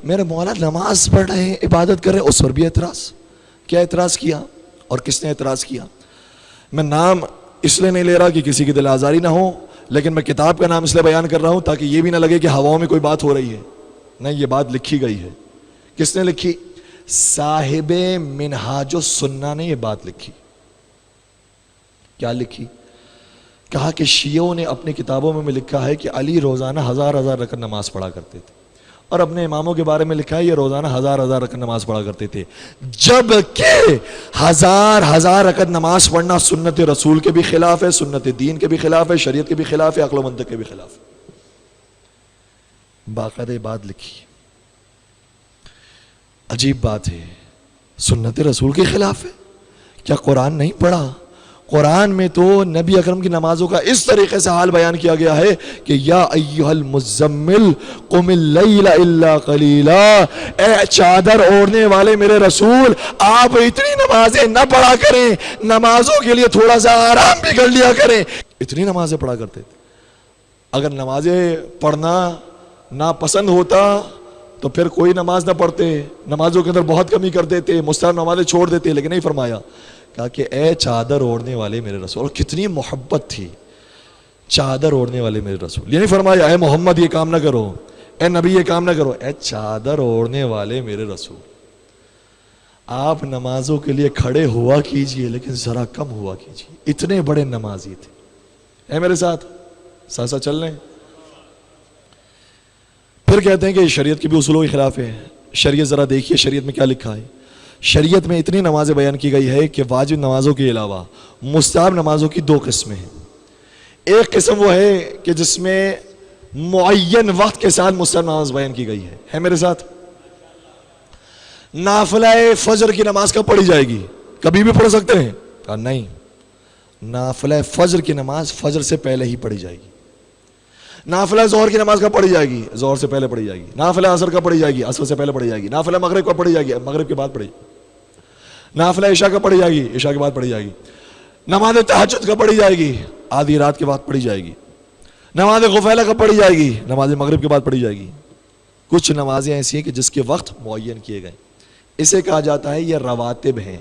میرے مولا نماز پڑھ رہے ہیں، عبادت کر رہے ہیں، اس پر بھی اعتراض. کیا اعتراض کیا اور کس نے اعتراض کیا؟ میں نام اس لیے نہیں لے رہا کہ کسی کی دل آزاری نہ ہو، لیکن میں کتاب کا نام اس لیے بیان کر رہا ہوں تاکہ یہ بھی نہ لگے کہ ہواؤں میں کوئی بات ہو رہی ہے. نہیں، یہ بات لکھی گئی ہے. کس نے لکھی؟ صاحب منہاج السنہ نے یہ بات لکھی. کیا لکھی؟ کہا کہ شیعوں نے اپنی کتابوں میں لکھا ہے کہ علی روزانہ ہزار رکعت نماز پڑھا کرتے تھے، اور اپنے اماموں کے بارے میں لکھا ہے یہ روزانہ ہزار رکعت نماز پڑھا کرتے تھے، جبکہ ہزار رکعت نماز پڑھنا سنت رسول کے بھی خلاف ہے، سنت دین کے بھی خلاف ہے، شریعت کے بھی خلاف ہے، عقل و منطق کے بھی خلاف ہے. باقاعدہ بات لکھی. عجیب بات ہے، سنت رسول کے خلاف ہے. کیا قرآن نہیں پڑھا؟ قرآن میں تو نبی اکرم کی نمازوں کا اس طریقے سے حال بیان کیا گیا ہے کہ یا ایھا المزمل قم اللیل الا قلیلا، اے چادر اوڑھنے والے میرے رسول آپ اتنی نمازیں نہ پڑھا کریں، نمازوں کے لیے تھوڑا سا آرام بھی کر لیا کریں. اتنی نمازیں پڑھا کرتے تھے. اگر نمازیں پڑھنا ناپسند ہوتا تو پھر کوئی نماز نہ پڑھتے، نمازوں کے اندر بہت کمی کر دیتے، مستحب نمازیں چھوڑ دیتے، لیکن نہیں فرمایا. کہا کہ اے چادر اوڑھنے والے میرے رسول، اور کتنی محبت تھی، چادر اوڑھنے والے میرے رسول. یہ نہیں فرمایا اے محمد یہ کام نہ کرو، اے نبی یہ کام نہ کرو، اے چادر اوڑھنے والے میرے رسول. آپ نمازوں کے لیے کھڑے ہوا کیجئے لیکن ذرا کم ہوا کیجئے. اتنے بڑے نمازی تھے. اے میرے ساتھ ساتھ چل رہے ہیں. پھر کہتے ہیں کہ شریعت کی بھی اصولوں کے خلاف ہے. شریعت ذرا دیکھیے شریعت میں کیا لکھا ہے. شریعت میں اتنی نمازیں بیان کی گئی ہے کہ واجب نمازوں کے علاوہ مستحب نمازوں کی 2 قسمیں ہیں. ایک قسم وہ ہے کہ جس میں معین وقت کے ساتھ مستحب نماز بیان کی گئی ہے میرے ساتھ. نافلہ فجر کی نماز کب پڑھی جائے گی؟ کبھی بھی پڑھ سکتے ہیں؟ کہا نہیں، نافلہ فجر کی نماز فجر سے پہلے ہی پڑھی جائے گی. نافلہ ظہر کی نماز کب پڑھی جائے گی؟ ظہر سے پہلے پڑھی جائے گی. نافلہ عصر کب پڑھی جائے گی؟ عصر سے پہلے پڑھی جائے گی. نافلہ مغرب کب پڑھی جائے گی؟ مغرب کے بعد پڑھی. نافلہ عشاء کب پڑھی جائے گی؟ عشاء کے بعد پڑھی جائے گی. نماز تہجد کب پڑھی جائے گی؟ آدھی رات کے بعد پڑھی جائے گی. نماز غفیلہ کب پڑھی جائے گی؟ نماز مغرب کے بعد پڑھی جائے گی. کچھ نمازیں ایسی ہیں کہ جس کے وقت معین کیے گئے. اسے کہا جاتا ہے یہ رواتب ہیں.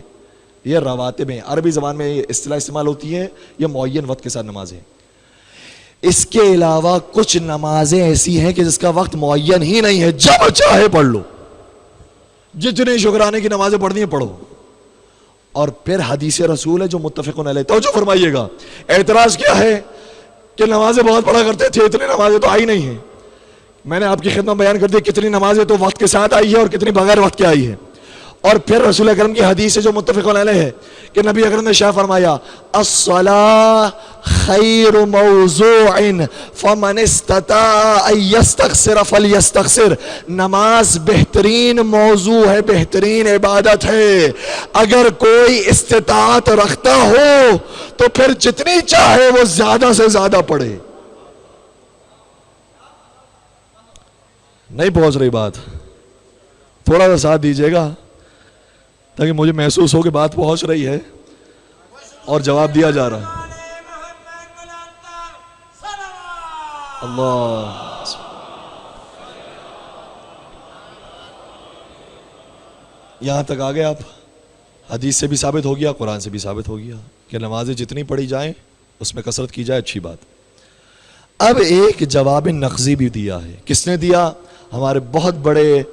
یہ رواتب ہیں، عربی زبان میں یہ اصطلاح استعمال ہوتی ہے. یہ معین وقت کے ساتھ نمازیں. اس کے علاوہ کچھ نمازیں ایسی ہیں کہ جس کا وقت معین ہی نہیں ہے، جب چاہے پڑھ لو. جتنے شکرانے کی نمازیں پڑھنی ہیں پڑھو. اور پھر حدیث رسول ہے جو متفقون علیہ. توجہ فرمائیے گا. اعتراض کیا ہے کہ نمازیں بہت پڑھا کرتے تھے، اتنی نمازیں تو آئی نہیں ہیں. میں نے آپ کی خدمت بیان کر دی کتنی نمازیں تو وقت کے ساتھ آئی ہے اور کتنی بغیر وقت کے آئی ہے. اور پھر رسول اکرم کی حدیث ہے جو متفقون علیہ ہے کہ نبی اکرم نے شاہ فرمایا الصلاۃ خیر موضوع فمن استطاع ان یستخسر فلیستخسر. نماز بہترین موضوع ہے، بہترین عبادت ہے. اگر کوئی استطاعت رکھتا ہو تو پھر جتنی چاہے وہ زیادہ سے زیادہ پڑھے. نہیں پہنچ رہی بات؟ تھوڑا سا ساتھ دیجیے گا تاکہ مجھے محسوس ہو کہ بات پہنچ رہی ہے اور جواب دیا جا رہا ہے. اللہ یہاں تک آ گئے آپ. حدیث سے بھی ثابت ہو گیا، قرآن سے بھی ثابت ہو گیا کہ نمازیں جتنی پڑھی جائیں اس میں کثرت کی جائے، اچھی بات. اب ایک جواب نقضی بھی دیا ہے. کس نے دیا؟ ہمارے بہت بڑے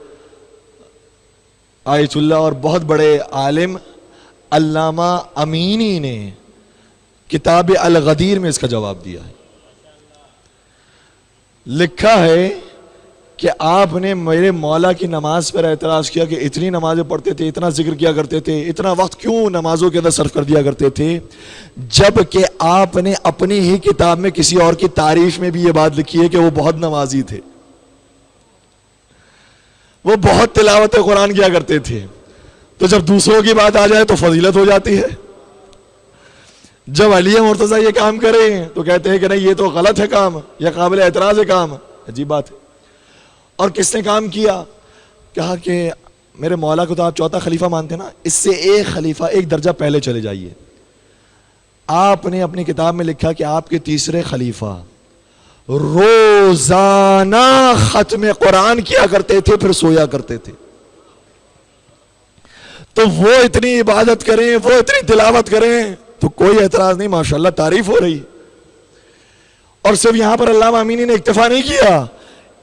آیت اللہ اور بہت بڑے عالم علامہ امینی نے کتاب الغدیر میں اس کا جواب دیا ہے. لکھا ہے کہ آپ نے میرے مولا کی نماز پر اعتراض کیا کہ اتنی نمازیں پڑھتے تھے، اتنا ذکر کیا کرتے تھے، اتنا وقت کیوں نمازوں کے اندر صرف کر دیا کرتے تھے، جبکہ آپ نے اپنی ہی کتاب میں کسی اور کی تعریف میں بھی یہ بات لکھی ہے کہ وہ بہت نمازی تھے، وہ بہت تلاوت قرآن کیا کرتے تھے. تو جب دوسروں کی بات آ جائے تو فضیلت ہو جاتی ہے. جب علی مرتضیٰ یہ کام کریں تو کہتے ہیں کہ نہیں یہ تو غلط ہے کام، یہ قابل اعتراض ہے کام. عجیب بات ہے. اور کس نے کام کیا؟ کہا کہ میرے مولا کو تو آپ چوتھا خلیفہ مانتے نا، اس سے ایک خلیفہ ایک درجہ پہلے چلے جائیے. آپ نے اپنی کتاب میں لکھا کہ آپ کے تیسرے خلیفہ روزانہ ختم قرآن کیا کرتے تھے، پھر سویا کرتے تھے. تو وہ اتنی عبادت کریں، وہ اتنی تلاوت کریں تو کوئی اعتراض نہیں، ماشاءاللہ تعریف ہو رہی. اور صرف یہاں پر علامہ امینی نے اکتفا نہیں کیا،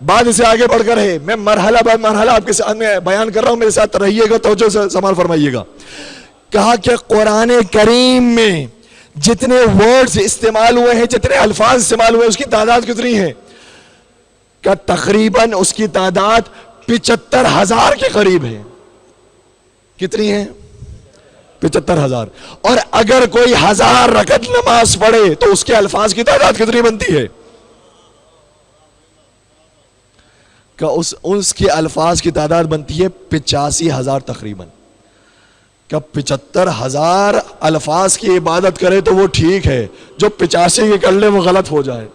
بعد اسے آگے بڑھ کر ہے. میں مرحلہ بعد مرحلہ آپ کے ساتھ میں بیان کر رہا ہوں، میرے ساتھ رہیے گا، توجہ سے سماعت فرمائیے گا. کہا کہ قرآن کریم میں جتنے ورڈز استعمال ہوئے ہیں، جتنے الفاظ استعمال ہوئے ہیں، اس کی تعداد کتنی ہے؟ کہ تقریباً اس کی تعداد 75,000 کے قریب ہے. کتنی ہے؟ 75,000. اور اگر کوئی 1000 رکعت نماز پڑھے تو اس کے الفاظ کی تعداد کتنی بنتی ہے؟ کہ اس کے الفاظ کی تعداد بنتی ہے 85,000 تقریباً. کہ 75,000 الفاظ کی عبادت کرے تو وہ ٹھیک ہے، جو 85 کے کر لے وہ غلط ہو جائے.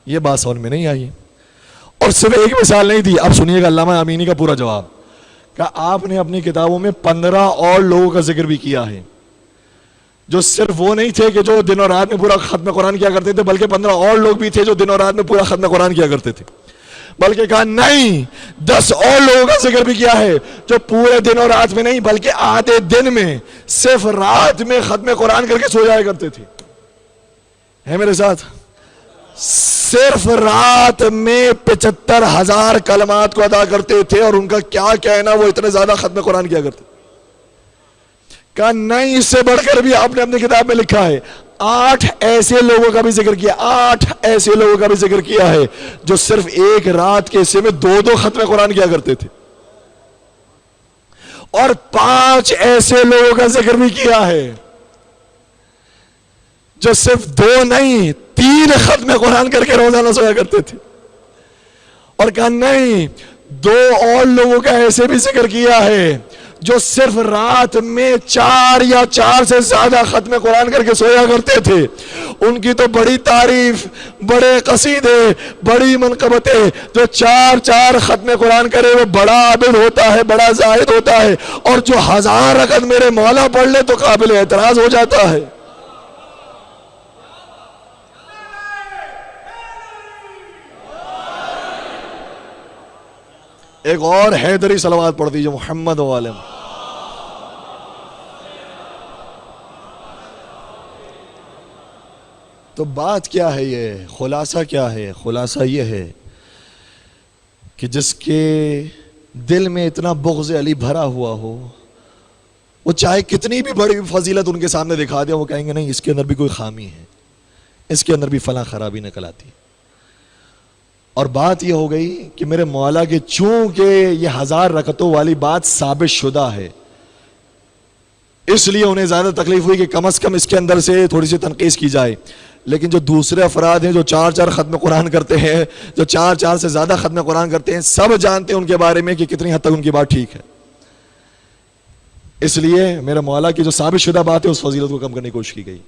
یہ بات سمجھ میں نہیں آئی. اور صرف ایک مثال نہیں دی، اب سنیے گا علامہ امینی کا پورا جواب. کہ آپ نے اپنی کتابوں میں 15 اور لوگوں کا ذکر بھی کیا ہے جو صرف وہ نہیں تھے کہ جو دن اور رات میں پورا ختم قرآن کیا کرتے تھے، بلکہ 15 اور لوگ بھی تھے جو دن اور رات میں پورا ختم قرآن کیا کرتے تھے. بلکہ کہا نہیں، 10 اور لوگوں کا ذکر بھی کیا ہے جو پورے دن اور رات میں نہیں بلکہ آدھے دن میں صرف رات میں ختم قرآن کر کے سو جایا کرتے تھے. ہے میرے ساتھ؟ صرف رات میں 75,000 کلمات کو ادا کرتے تھے، اور ان کا کیا کہنا، وہ اتنے زیادہ ختم قرآن کیا کرتے. کہا نہیں، اس سے بڑھ کر بھی آپ نے اپنی کتاب میں لکھا ہے 8 ایسے لوگوں کا بھی ذکر کیا، 8 ایسے لوگوں کا بھی ذکر کیا ہے جو صرف ایک رات کے حصے میں 2 ختم قرآن کیا کرتے تھے. اور 5 ایسے لوگوں کا ذکر بھی کیا ہے جو صرف 2 نہیں 3 ختم قرآن کر کے روزانہ سویا کرتے تھے. اور کہا نہیں، 2 اور لوگوں کا ایسے بھی ذکر کیا ہے جو صرف رات میں 4 یا 4 سے زیادہ ختم قرآن کر کے سویا کرتے تھے. ان کی تو بڑی تعریف، بڑے قصیدے، بڑی منقبتیں. جو 4 ختم قرآن کرے وہ بڑا عابد ہوتا ہے، بڑا زاہد ہوتا ہے، اور جو 1000 رکعت میرے مولا پڑھ لے تو قابل اعتراض ہو جاتا ہے. ایک اور حیدری صلوات پڑھ دیجئے محمد و عالم. تو بات کیا ہے، یہ خلاصہ کیا ہے؟ خلاصہ یہ ہے کہ جس کے دل میں اتنا بغض علی بھرا ہوا ہو، وہ چاہے کتنی بھی بڑی فضیلت ان کے سامنے دکھا دے، وہ کہیں گے نہیں، اس کے اندر بھی کوئی خامی ہے، اس کے اندر بھی فلاں خرابی نکل آتی ہے. اور بات یہ ہو گئی کہ میرے مولا کے چونکہ یہ 1000 رکعتوں والی بات ثابت شدہ ہے، اس لیے انہیں زیادہ تکلیف ہوئی کہ کم از کم اس کے اندر سے تھوڑی سی تنقیص کی جائے. لیکن جو دوسرے افراد ہیں جو 4 ختم قرآن کرتے ہیں، جو 4 سے زیادہ ختم قرآن کرتے ہیں، سب جانتے ہیں ان کے بارے میں کہ کتنی حد تک ان کی بات ٹھیک ہے. اس لیے میرے مولا کی جو ثابت شدہ بات ہے اس فضیلت کو کم کرنے کی کوشش کی گئی.